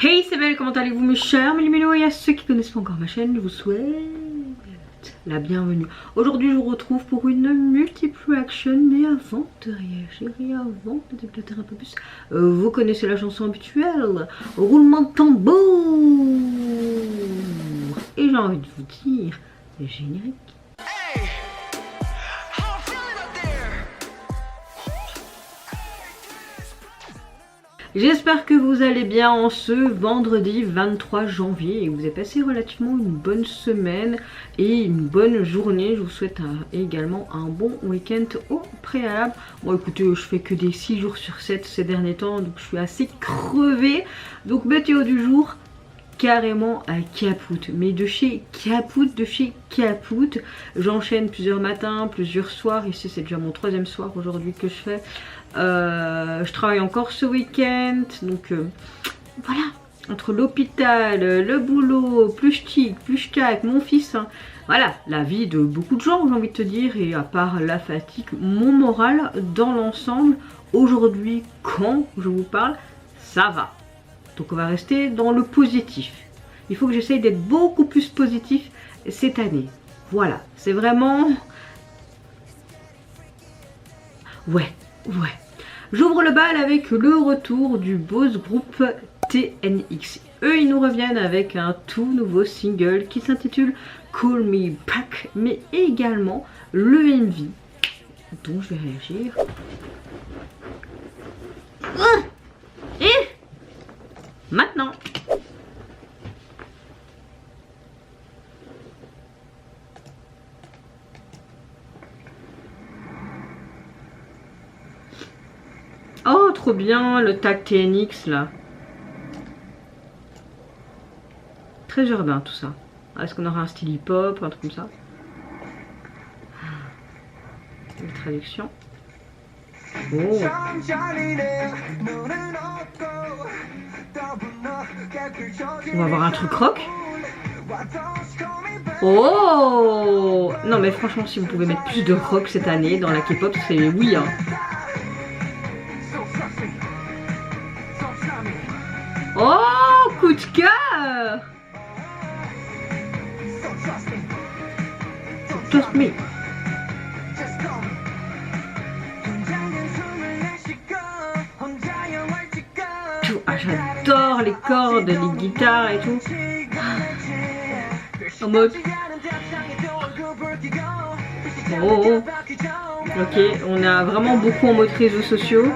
Hey, c'est Belle, comment allez-vous mes chers Mélimélo, et à ceux qui connaissent pas encore ma chaîne, je vous souhaite la bienvenue. Aujourd'hui je vous retrouve pour une multiple action, mais avant de réagir, avant de déclater un peu plus, vous connaissez la chanson habituelle, roulement de tambour. Et j'ai envie de vous dire, générique. J'espère que vous allez bien en ce vendredi 23 janvier et que vous avez passé relativement une bonne semaine et une bonne journée. Je vous souhaite également un bon week-end au préalable. Bon écoutez, je fais que des 6 jours sur 7 ces derniers temps, donc je suis assez crevée. Donc météo du jour, carrément à Capoute, mais de chez Capoute. J'enchaîne plusieurs matins, plusieurs soirs. Ici c'est déjà mon 3e soir aujourd'hui que je fais. Je travaille encore ce week-end, donc voilà, entre l'hôpital, le boulot, plus chic, plus ch'tac, mon fils, hein, voilà, la vie de beaucoup de gens j'ai envie de te dire, et à part la fatigue, mon moral dans l'ensemble, aujourd'hui quand je vous parle, ça va. Donc on va rester dans le positif. Il faut que j'essaye d'être beaucoup plus positif cette année. Voilà, c'est vraiment... Ouais. J'ouvre le bal avec le retour du boss groupe TNX. Eux, ils nous reviennent avec un tout nouveau single qui s'intitule Call Me Back, mais également le MV, dont je vais réagir. Et maintenant. Oh, trop bien le tag TNX là. Très urbain tout ça. Est-ce qu'on aura un style hip-hop, un truc comme ça? Une traduction. Oh. On va avoir un truc rock. Oh. Non mais franchement, si vous pouvez mettre plus de rock cette année dans la K-pop, c'est oui hein. Oh, coup de cœur! Just me. Ah, j'adore les cordes, les guitares et tout. En mode... Oh. Ok, on a vraiment beaucoup en mode réseaux sociaux.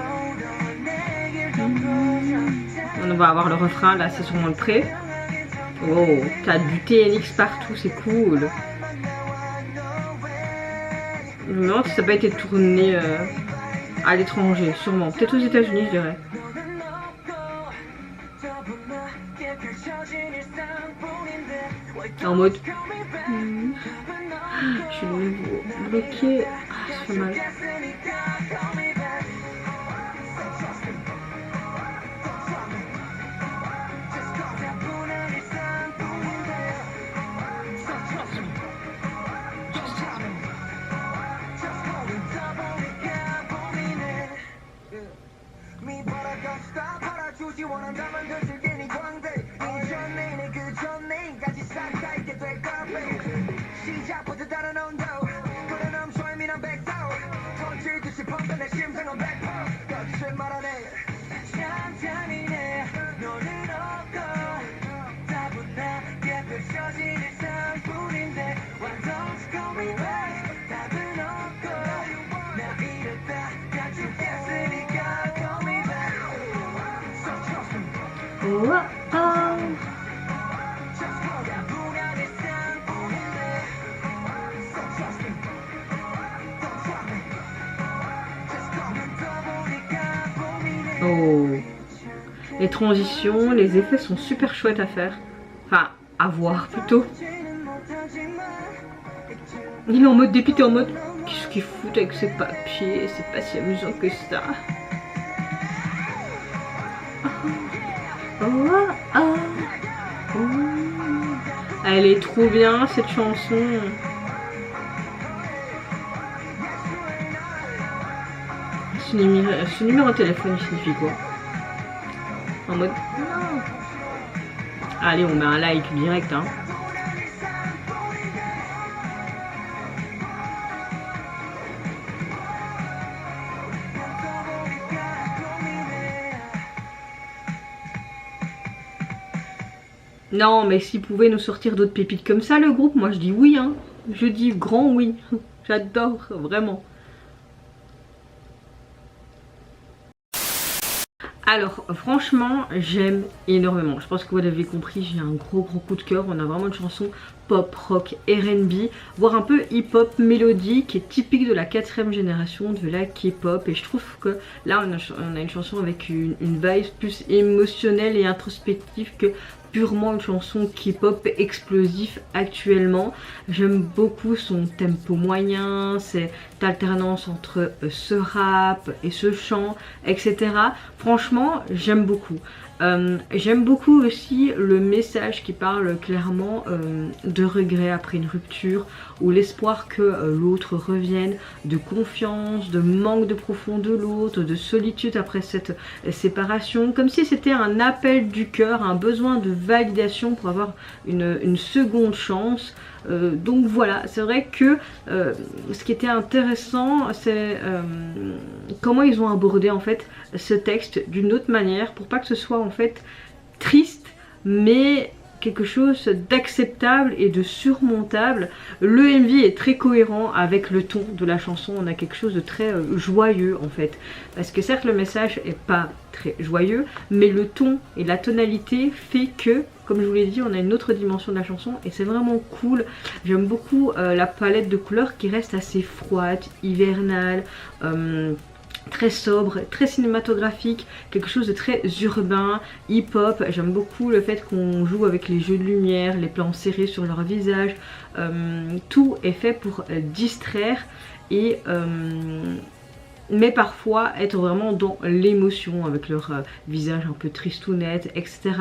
On va avoir le refrain, là c'est sûrement le pré. Oh, t'as du TNX partout, c'est cool. Je me demande si ça n'a pas été tourné à l'étranger, sûrement. Peut-être aux États-Unis, je dirais. En mode... Je suis de nouveau bloquée. Ah, ça fait mal. Oh, les transitions, les effets sont super chouettes à faire. Enfin, à voir plutôt. Il est en mode dépité, en mode qu'est-ce qu'il fout avec ses papiers, c'est pas si amusant que ça. Elle est trop bien cette chanson. Ce numéro de téléphone signifie quoi? En mode non, Allez, on met un like direct, hein. Non, mais s'ils pouvaient nous sortir d'autres pépites comme ça, le groupe, moi je dis oui, hein. Je dis grand oui. J'adore, vraiment. Alors franchement j'aime énormément, je pense que vous l'avez compris, j'ai un gros coup de cœur. On a vraiment une chanson pop, rock, R&B, voire un peu hip-hop mélodique qui est typique de la 4ème génération de la K-pop. Et je trouve que là on a une chanson avec une vibe plus émotionnelle et introspective que purement une chanson K-pop explosif actuellement. J'aime beaucoup son tempo moyen, cette alternance entre ce rap et ce chant, etc. Franchement, j'aime beaucoup. J'aime beaucoup aussi le message qui parle clairement de regret après une rupture, ou l'espoir que l'autre revienne, de confiance, de manque de profond de l'autre, de solitude après cette séparation, comme si c'était un appel du cœur, un besoin de validation pour avoir une seconde chance. Donc voilà, c'est vrai que ce qui était intéressant, c'est comment ils ont abordé en fait ce texte d'une autre manière, pour pas que ce soit en fait triste, mais quelque chose d'acceptable et de surmontable. Le MV est très cohérent avec le ton de la chanson, on a quelque chose de très joyeux en fait, parce que certes le message est pas très joyeux, mais le ton et la tonalité fait que, comme je vous l'ai dit, on a une autre dimension de la chanson et c'est vraiment cool. J'aime beaucoup la palette de couleurs qui reste assez froide, hivernale, très sobre, très cinématographique, quelque chose de très urbain, hip-hop. J'aime beaucoup le fait qu'on joue avec les jeux de lumière, les plans serrés sur leur visage. Tout est fait pour distraire et mais parfois être vraiment dans l'émotion avec leur visage un peu tristounette, etc.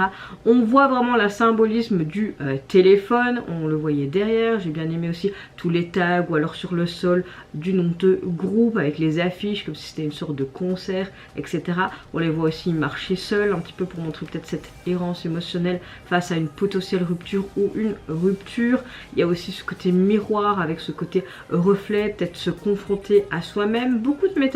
On voit vraiment la symbolisme du téléphone, on le voyait derrière. J'ai bien aimé aussi tous les tags ou alors sur le sol du nom de groupe avec les affiches comme si c'était une sorte de concert, etc. On les voit aussi marcher seuls un petit peu pour montrer peut-être cette errance émotionnelle face à une potentielle rupture ou une rupture. Il y a aussi ce côté miroir avec ce côté reflet, peut-être se confronter à soi-même. Beaucoup de métaphores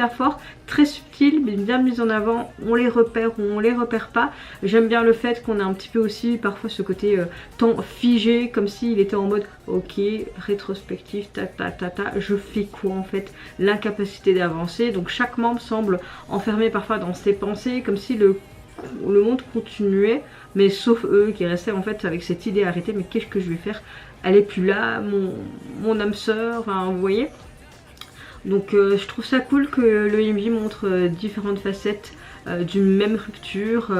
très subtiles mais bien mises en avant, on les repère ou on les repère pas. J'aime bien le fait qu'on a un petit peu aussi parfois ce côté temps figé, comme s'il était en mode ok, rétrospectif, je fais quoi en fait, l'incapacité d'avancer. Donc chaque membre semble enfermé parfois dans ses pensées, comme si le monde continuait, mais sauf eux qui restaient en fait avec cette idée arrêtée, mais qu'est-ce que je vais faire, elle est plus là, mon âme sœur, enfin vous voyez. Donc je trouve ça cool que le MV montre différentes facettes d'une même rupture,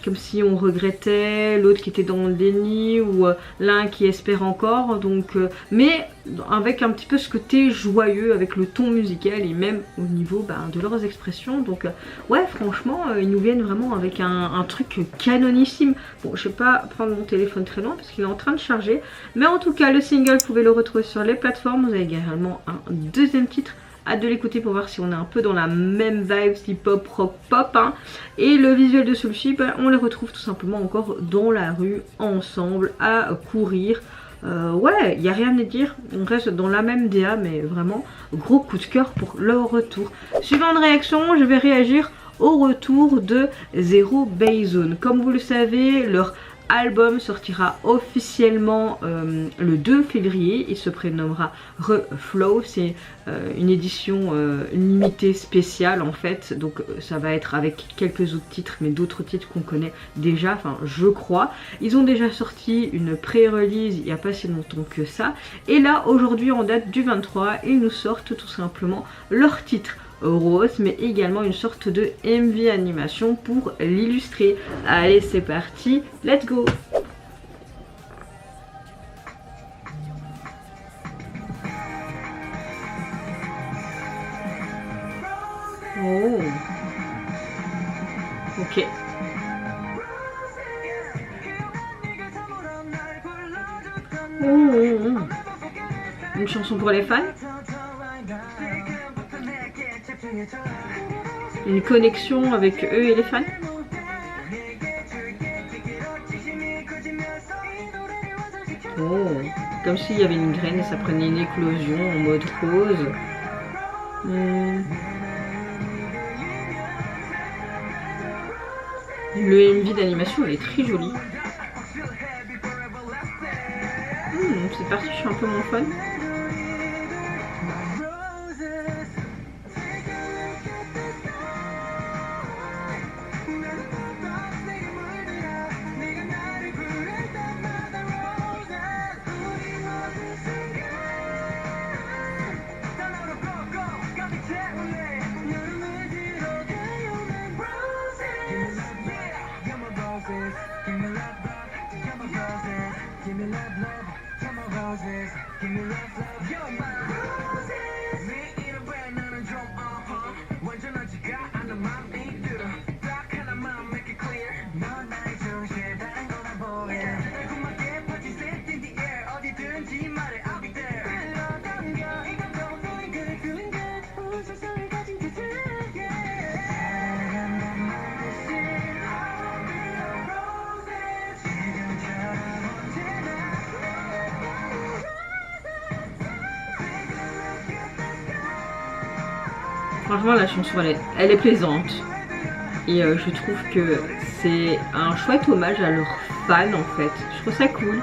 comme si on regrettait, l'autre qui était dans le déni, ou l'un qui espère encore, donc mais avec un petit peu ce côté joyeux avec le ton musical et même au niveau de leurs expressions. Donc ouais, franchement ils nous viennent vraiment avec un truc canonissime. Bon, je vais pas prendre mon téléphone très loin parce qu'il est en train de charger, mais en tout cas le single vous pouvez le retrouver sur les plateformes. Vous avez également un deuxième titre, hâte de l'écouter pour voir si on est un peu dans la même vibe, hip-hop, rock, pop, hein. Et le visuel de celui-ci, on les retrouve tout simplement encore dans la rue, ensemble, à courir. Ouais, il n'y a rien à dire, on reste dans la même DA, mais vraiment gros coup de cœur pour leur retour. Suivant de réaction, je vais réagir au retour de Zero Base Zone. Comme vous le savez, leur album sortira officiellement le 2 février. Il se prénommera Reflow. C'est une édition limitée spéciale en fait. Donc ça va être avec quelques autres titres, mais d'autres titres qu'on connaît déjà, enfin je crois. Ils ont déjà sorti une pré-release il n'y a pas si longtemps que ça. Et là aujourd'hui en date du 23, ils nous sortent tout simplement leur titre Rose, mais également une sorte de MV animation pour l'illustrer. Allez, c'est parti, let's go. Oh, ok. Une chanson pour les fans. Une connexion avec eux et les fans. Oh, comme s'il y avait une graine et ça prenait une éclosion en mode rose. Le MV d'animation il est très joli. C'est parti, je suis un peu moins fan. Franchement, la chanson, elle est plaisante. Et je trouve que c'est un chouette hommage à leurs fans, en fait. Je trouve ça cool.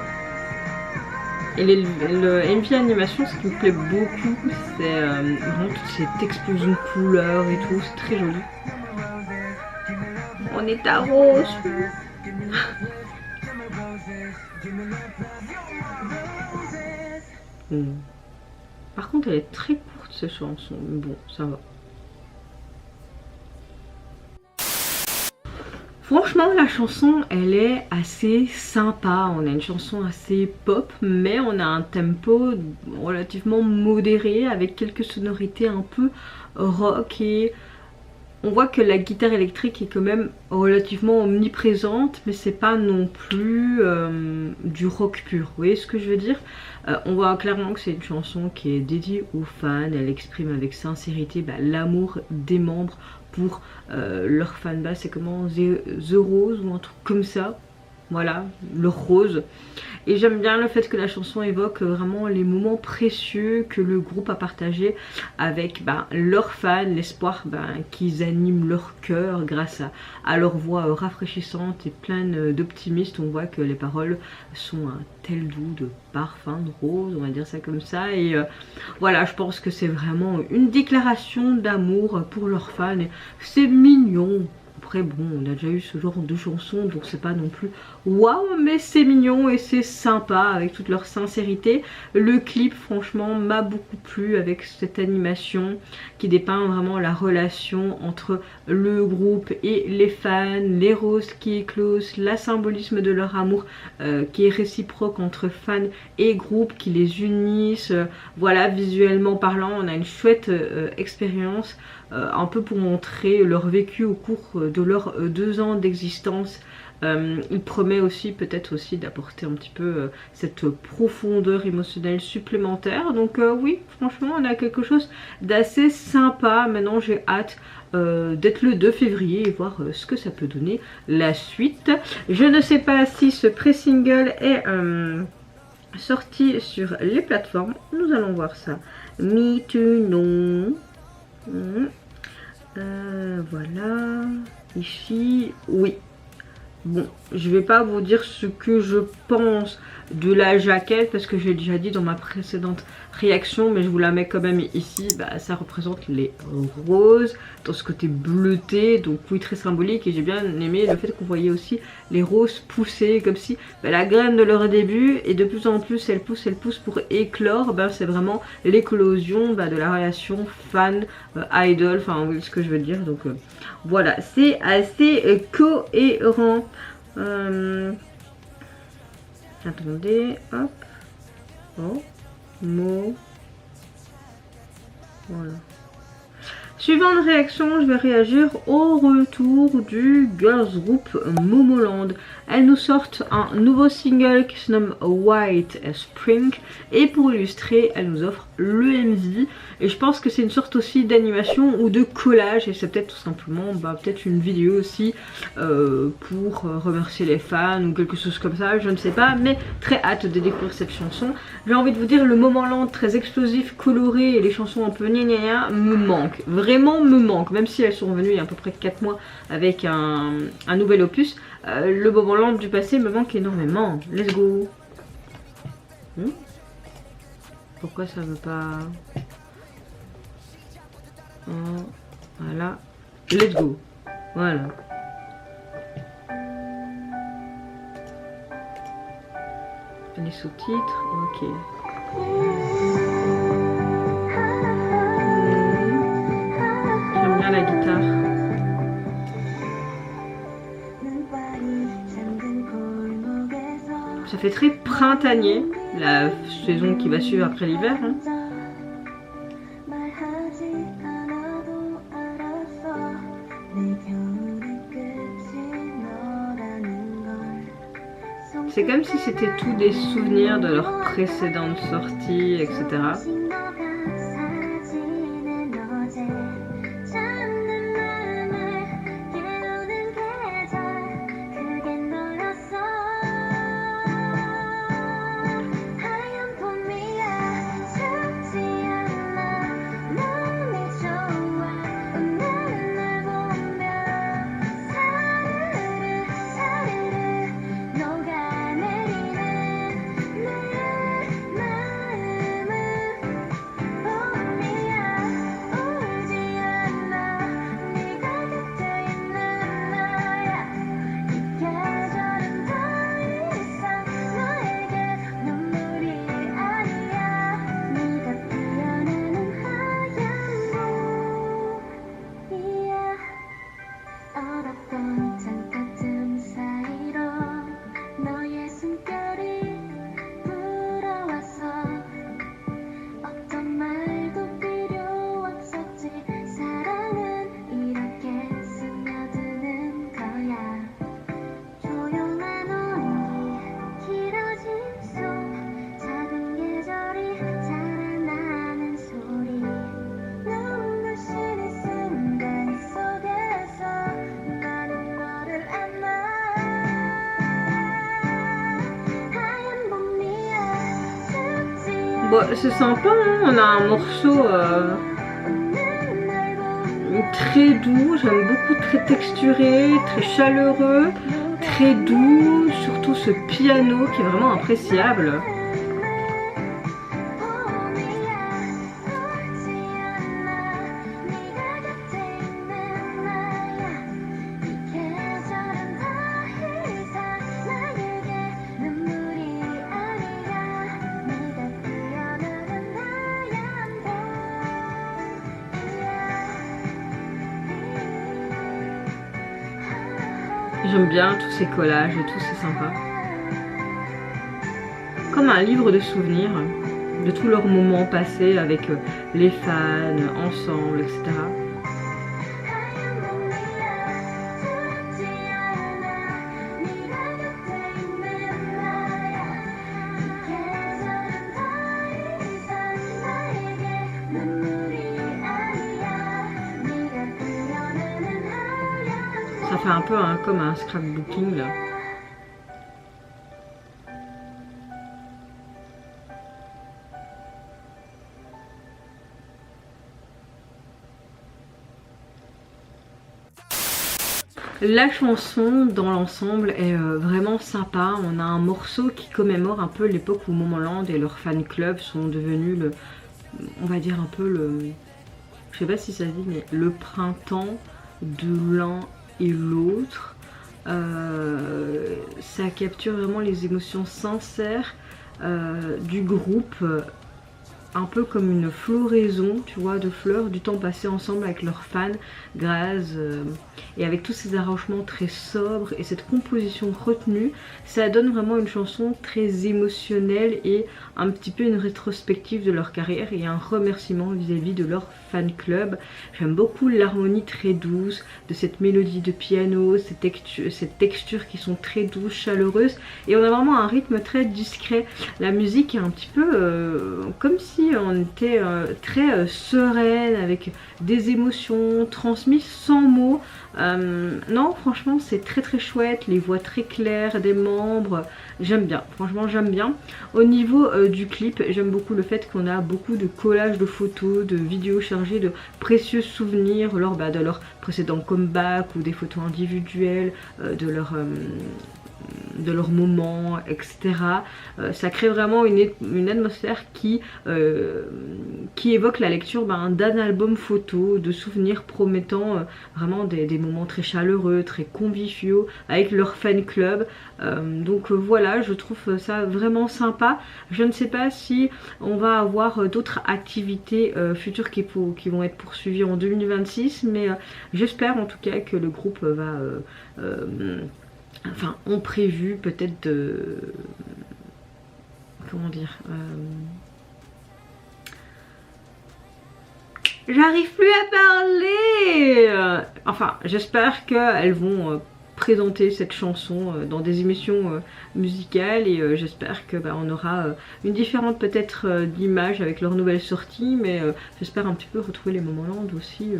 Et le MV animation, ce qui me plaît beaucoup, c'est vraiment toute cette explosion de couleurs et tout. C'est très joli. On est à Rose. Par contre, elle est très courte, cette chanson. Mais bon, ça va. Franchement, la chanson, elle est assez sympa. On a une chanson assez pop, mais on a un tempo relativement modéré avec quelques sonorités un peu rock. Et on voit que la guitare électrique est quand même relativement omniprésente, mais c'est pas non plus du rock pur. Vous voyez ce que je veux dire? On voit clairement que c'est une chanson qui est dédiée aux fans. Elle exprime avec sincérité l'amour des membres pour leur fanbase. C'est comment, The Rose ou un truc comme ça. Voilà, le rose. Et j'aime bien le fait que la chanson évoque vraiment les moments précieux que le groupe a partagé avec leurs fans, l'espoir qu'ils animent leur cœur grâce à leur voix rafraîchissante et pleine d'optimisme. On voit que les paroles sont un tel doux de parfum de rose, on va dire ça comme ça. Et voilà, je pense que c'est vraiment une déclaration d'amour pour leurs fans. C'est mignon. Après bon, on a déjà eu ce genre de chansons, donc c'est pas non plus waouh, mais c'est mignon et c'est sympa avec toute leur sincérité. Le clip franchement m'a beaucoup plu avec cette animation qui dépeint vraiment la relation entre le groupe et les fans, les roses qui éclosent, la symbolisme de leur amour qui est réciproque entre fans et groupe, qui les unissent. Voilà, visuellement parlant, on a une chouette expérience. Un peu pour montrer leur vécu au cours de leurs 2 ans d'existence. Il promet aussi peut-être aussi d'apporter un petit peu cette profondeur émotionnelle supplémentaire. Donc oui, franchement on a quelque chose d'assez sympa. Maintenant j'ai hâte d'être le 2 février et voir ce que ça peut donner la suite. Je ne sais pas si ce pré-single est sorti sur les plateformes. Nous allons voir ça. Me Too, non. Voilà, ici, oui. Bon, je vais pas vous dire ce que je pense de la jaquette parce que j'ai déjà dit dans ma précédente réaction, mais je vous la mets quand même ici. Ça représente les roses dans ce côté bleuté, donc oui, très symbolique. Et j'ai bien aimé le fait qu'on voyait aussi les roses pousser comme si la graine de leur début, et de plus en plus elles poussent pour éclore. C'est vraiment l'éclosion de la relation fan idol, enfin vous voyez ce que je veux dire. Donc voilà, c'est assez cohérent. Attendez, hop, oh, mot, voilà. Suivante réaction, je vais réagir au retour du girls group Momoland. Elles nous sortent un nouveau single qui se nomme White Spring et pour illustrer, elles nous offrent le MV. Et je pense que c'est une sorte aussi d'animation ou de collage et c'est peut-être tout simplement peut-être une vidéo aussi pour remercier les fans ou quelque chose comme ça, je ne sais pas, mais très hâte de découvrir cette chanson. J'ai envie de vous dire, le Momoland très explosif, coloré et les chansons un peu gna gna gna me manquent. Vraiment me manque, même si elles sont revenues il y a à peu près 4 mois avec un nouvel opus, le Momoland du passé me manque énormément. Let's go. Pourquoi ça veut pas... Voilà. Let's go. Voilà. Les sous-titres, ok. J'aime bien la guitare. Ça fait très printanier, la saison qui va suivre après l'hiver. Hein. C'est comme si c'était tous des souvenirs de leurs précédentes sorties, etc. Bon, c'est sympa, hein, on a un morceau très doux, j'aime beaucoup, très texturé, très chaleureux, très doux, surtout ce piano qui est vraiment appréciable. J'aime bien tous ces collages et tout, c'est sympa. Comme un livre de souvenirs de tous leurs moments passés avec les fans, ensemble, etc. Ça fait un peu comme un scrapbooking là. La chanson dans l'ensemble est vraiment sympa. On a un morceau qui commémore un peu l'époque où Momoland et leur fan club sont devenus on va dire un peu je sais pas si ça se dit, mais le printemps de l'un et l'autre. Ça capture vraiment les émotions sincères du groupe un peu comme une floraison, tu vois, de fleurs, du temps passé ensemble avec leurs fans, Graz, et avec tous ces arrangements très sobres et cette composition retenue, ça donne vraiment une chanson très émotionnelle et un petit peu une rétrospective de leur carrière et un remerciement vis-à-vis de leur fan club. J'aime beaucoup l'harmonie très douce de cette mélodie de piano, cette texture qui sont très douces, chaleureuses, et on a vraiment un rythme très discret. La musique est un petit peu comme si on était très sereine, avec des émotions transmises sans mots. Non, franchement c'est très très chouette, les voix très claires des membres, j'aime bien, franchement j'aime bien. Au niveau du clip, j'aime beaucoup le fait qu'on a beaucoup de collages de photos, de vidéos chargées de précieux souvenirs lors de leur précédent comeback ou des photos individuelles de leurs moments, etc. Ça crée vraiment une atmosphère qui évoque la lecture d'un album photo, de souvenirs promettant vraiment des moments très chaleureux, très conviviaux avec leur fan club. Donc voilà, je trouve ça vraiment sympa. Je ne sais pas si on va avoir d'autres activités futures qui vont être poursuivies en 2026, mais j'espère en tout cas que le groupe va... enfin, ont prévu peut-être de... Comment dire J'arrive plus à parler. Enfin, j'espère qu'elles vont présenter cette chanson dans des émissions musicales et j'espère que on aura une différente peut-être d'image avec leur nouvelle sortie, mais j'espère un petit peu retrouver les moments aussi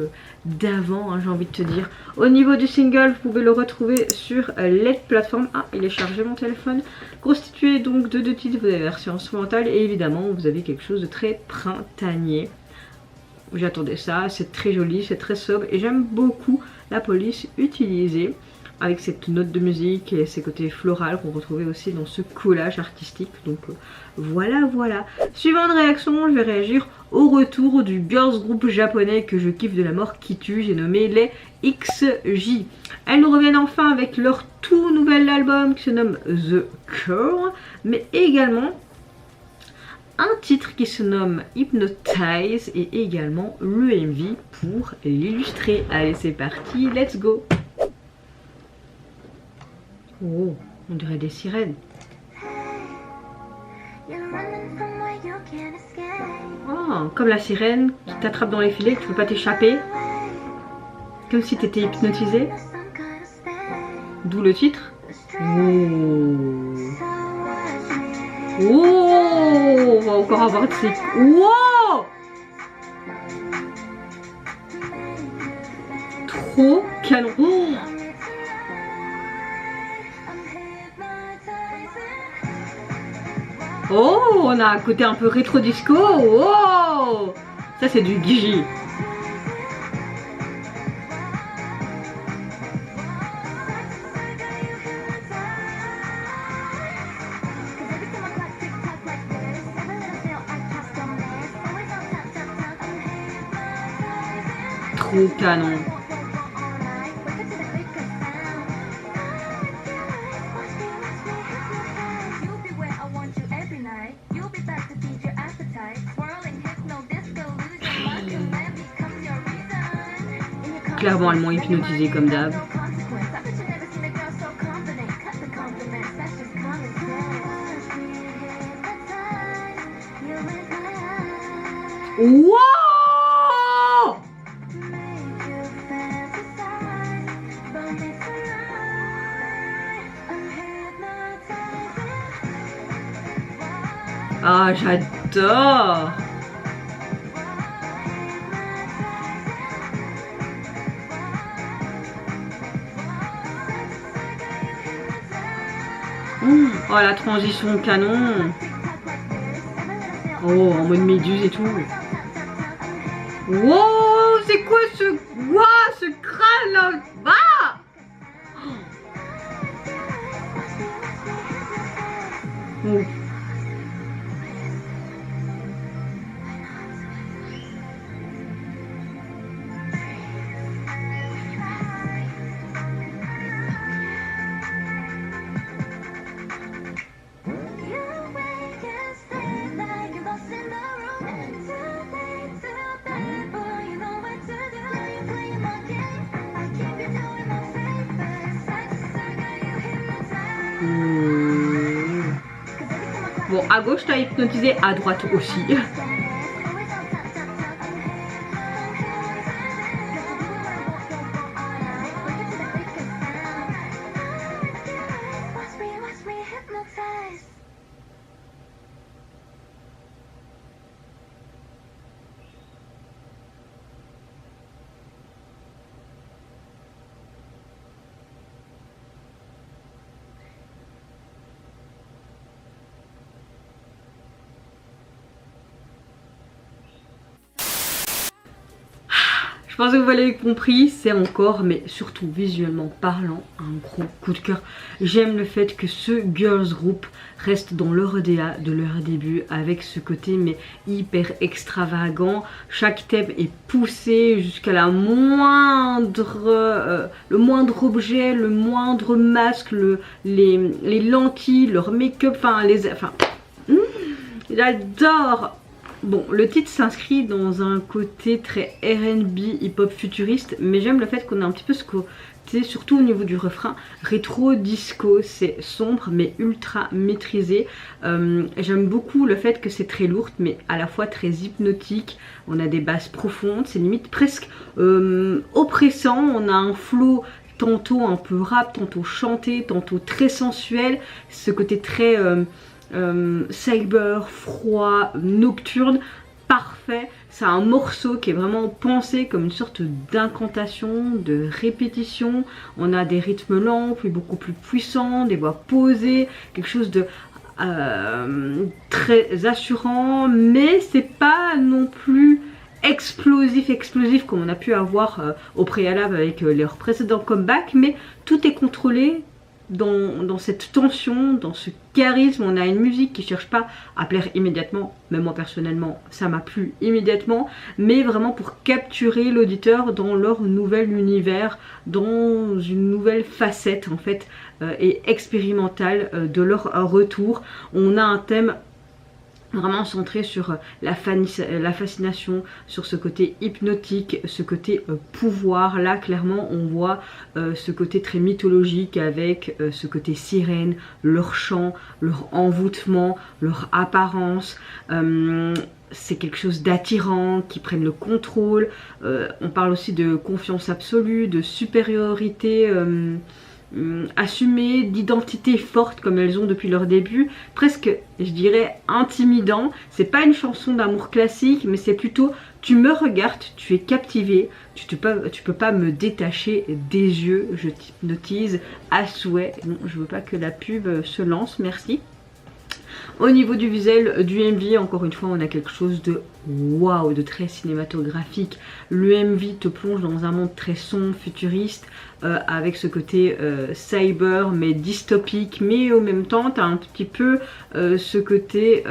d'avant, hein, j'ai envie de te dire. Au niveau du single, vous pouvez le retrouver sur les plateformes. Ah, il est chargé mon téléphone. Constitué donc de 2 titres, vous avez la version instrumentale et évidemment vous avez quelque chose de très printanier. J'attendais ça, c'est très joli, c'est très sobre et j'aime beaucoup la police utilisée avec cette note de musique et ces côtés floraux qu'on retrouvait aussi dans ce collage artistique. Donc voilà. Suivante réaction, je vais réagir au retour du girls group japonais que je kiffe de la mort qui tue, j'ai nommé les XJ. Elles nous reviennent enfin avec leur tout nouvel album qui se nomme The Cure, mais également un titre qui se nomme Hypnotize et également le MV pour l'illustrer. Allez, c'est parti, let's go. Oh, on dirait des sirènes. Oh, comme la sirène qui t'attrape dans les filets, que tu peux pas t'échapper. Comme si t'étais hypnotisé. D'où le titre. Oh, on va encore avoir de ces... Wow, trop canon. Oh, on a un côté un peu rétro disco. Oh, ça c'est du Gigi. Trop canon. Clairement, elles m'ont hypnotisé comme d'hab. Wow! Ah, j'adore! Oh, la transition canon! Oh, en mode méduse et tout. Wow, c'est quoi ce... Wow, ce crâne là? Ah! Oh. Bon, à gauche t'as hypnotisé, à droite aussi. Je pense que vous l'avez compris, c'est encore, mais surtout visuellement parlant, un gros coup de cœur. J'aime le fait que ce girls group reste dans leur EDA de leur début, avec ce côté mais hyper extravagant. Chaque thème est poussé jusqu'à la moindre, le moindre objet, le moindre masque, les lentilles, leur make-up, j'adore. Bon, le titre s'inscrit dans un côté très R&B, hip-hop futuriste, mais j'aime le fait qu'on a un petit peu ce côté, surtout au niveau du refrain, rétro disco. C'est sombre mais ultra maîtrisé. J'aime beaucoup le fait que c'est très lourd mais à la fois très hypnotique. On a des basses profondes, c'est limite presque oppressant. On a un flow tantôt un peu rap, tantôt chanté, tantôt très sensuel. Ce côté très... cyber, froid, nocturne, parfait. C'est un morceau qui est vraiment pensé comme une sorte d'incantation, de répétition. On a des rythmes lents, puis beaucoup plus puissants, des voix posées, quelque chose de très assurant, mais c'est pas non plus explosif comme on a pu avoir au préalable avec leurs précédents comebacks, mais tout est contrôlé dans cette tension, dans ce charisme. On a une musique qui cherche pas à plaire immédiatement, même moi personnellement ça m'a plu immédiatement, mais vraiment pour capturer l'auditeur dans leur nouvel univers, dans une nouvelle facette en fait et expérimentale de leur retour. On a un thème vraiment centré sur la fascination, sur ce côté hypnotique, ce côté pouvoir. Là clairement on voit ce côté très mythologique avec ce côté sirène, leur chant, leur envoûtement, leur apparence. C'est quelque chose d'attirant, qui prennent le contrôle. On parle aussi de confiance absolue, de supériorité assumée, d'identité forte comme elles ont depuis leur début, presque je dirais intimidant. C'est pas une chanson d'amour classique, mais c'est plutôt tu me regardes, tu es captivé, tu peux pas me détacher des yeux, je t'hypnotise à souhait. Non, je veux pas que la pub se lance, merci. Au niveau du visuel du MV, encore une fois, on a quelque chose de waouh, de très cinématographique. Le MV te plonge dans un monde très sombre, futuriste, avec ce côté cyber, mais dystopique, mais au même temps, tu as un petit peu ce côté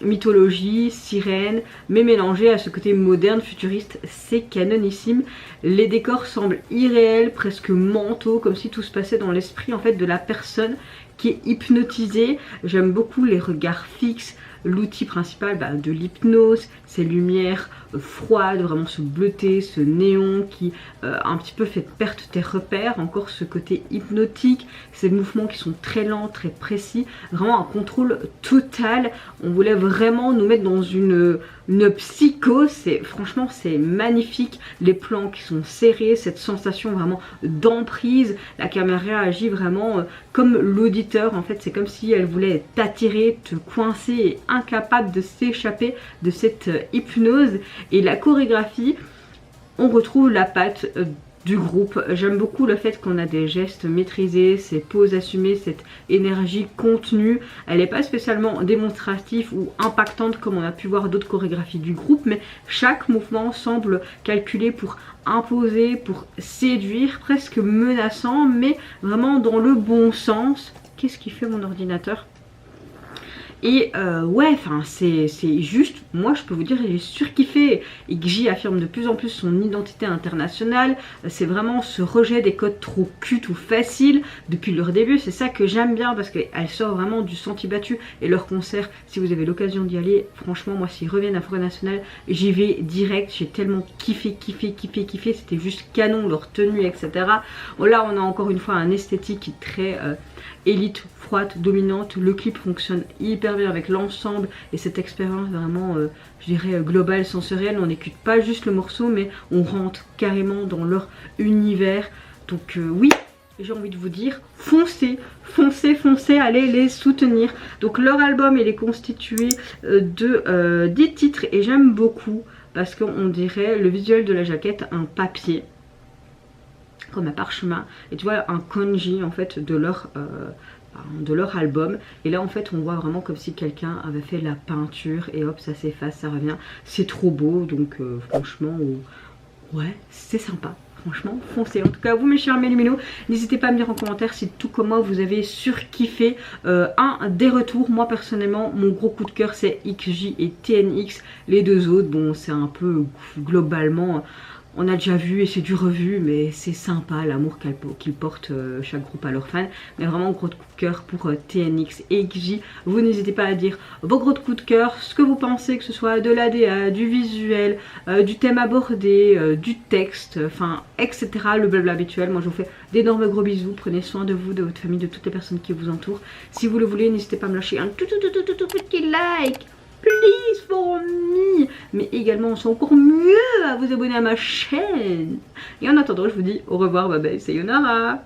mythologie, sirène, mais mélangé à ce côté moderne, futuriste. C'est canonissime. Les décors semblent irréels, presque mentaux, comme si tout se passait dans l'esprit en fait de la personne qui est hypnotisée. J'aime beaucoup les regards fixes, l'outil principal de l'hypnose, ces lumières froides, vraiment ce bleuté, ce néon qui un petit peu fait perdre tes repères, encore ce côté hypnotique, ces mouvements qui sont très lents, très précis, vraiment un contrôle total. On voulait vraiment nous mettre dans une psychose. Franchement c'est magnifique, les plans qui sont serrés, cette sensation vraiment d'emprise, la caméra agit vraiment comme l'auditeur en fait, c'est comme si elle voulait t'attirer, te coincer et incapable de s'échapper de cette hypnose. Et la chorégraphie, on retrouve la patte du groupe. J'aime beaucoup le fait qu'on a des gestes maîtrisés, ces poses assumées, cette énergie contenue. Elle n'est pas spécialement démonstrative ou impactante comme on a pu voir d'autres chorégraphies du groupe, mais chaque mouvement semble calculé pour imposer, pour séduire, presque menaçant, mais vraiment dans le bon sens. Qu'est-ce qui fait mon ordinateur ? Et ouais, enfin c'est juste, moi je peux vous dire, j'ai surkiffé. Iggy affirme de plus en plus son identité internationale. C'est vraiment ce rejet des codes trop cute ou faciles depuis leur début. C'est ça que j'aime bien parce qu'elle sort vraiment du sentier battu. Et leur concert, si vous avez l'occasion d'y aller, franchement moi s'ils reviennent à Forêt Nationale, j'y vais direct. J'ai tellement kiffé. C'était juste canon, leur tenue, etc. Bon, là on a encore une fois un esthétique très élite, froide, dominante. Le clip fonctionne hyper bien avec l'ensemble et cette expérience vraiment, je dirais, globale, sensorielle. On n'écoute pas juste le morceau, mais on rentre carrément dans leur univers. Donc oui, j'ai envie de vous dire, foncez, foncez, foncez, allez les soutenir. Donc leur album, il est constitué de 10 titres et j'aime beaucoup parce qu'on dirait le visuel de la jaquette, un papier, comme un parchemin. Et tu vois, un kanji en fait de leur album. Et là en fait on voit vraiment comme si quelqu'un avait fait la peinture et hop ça s'efface, ça revient. C'est trop beau, donc franchement, ouais, c'est sympa. Franchement, foncez. En tout cas, vous mes chers Mélimélo, n'hésitez pas à me dire en commentaire si tout comme moi vous avez surkiffé un des retours. Moi personnellement, mon gros coup de cœur c'est XJ et TNX. Les deux autres, bon c'est un peu globalement... On a déjà vu et c'est du revu, mais c'est sympa l'amour qu'ils portent chaque groupe à leurs fans. Mais vraiment gros coup de cœur pour TNX et XJ. Vous n'hésitez pas à dire vos gros coups de cœur, ce que vous pensez, que ce soit de l'ADA, du visuel, du thème abordé, du texte, enfin etc. Le blabla habituel. Moi je vous fais d'énormes gros bisous. Prenez soin de vous, de votre famille, de toutes les personnes qui vous entourent. Si vous le voulez, n'hésitez pas à me lâcher un tout petit like. Please for me. Mais également, c'est encore mieux à vous abonner à ma chaîne. Et en attendant, je vous dis au revoir, bye bye, sayonara.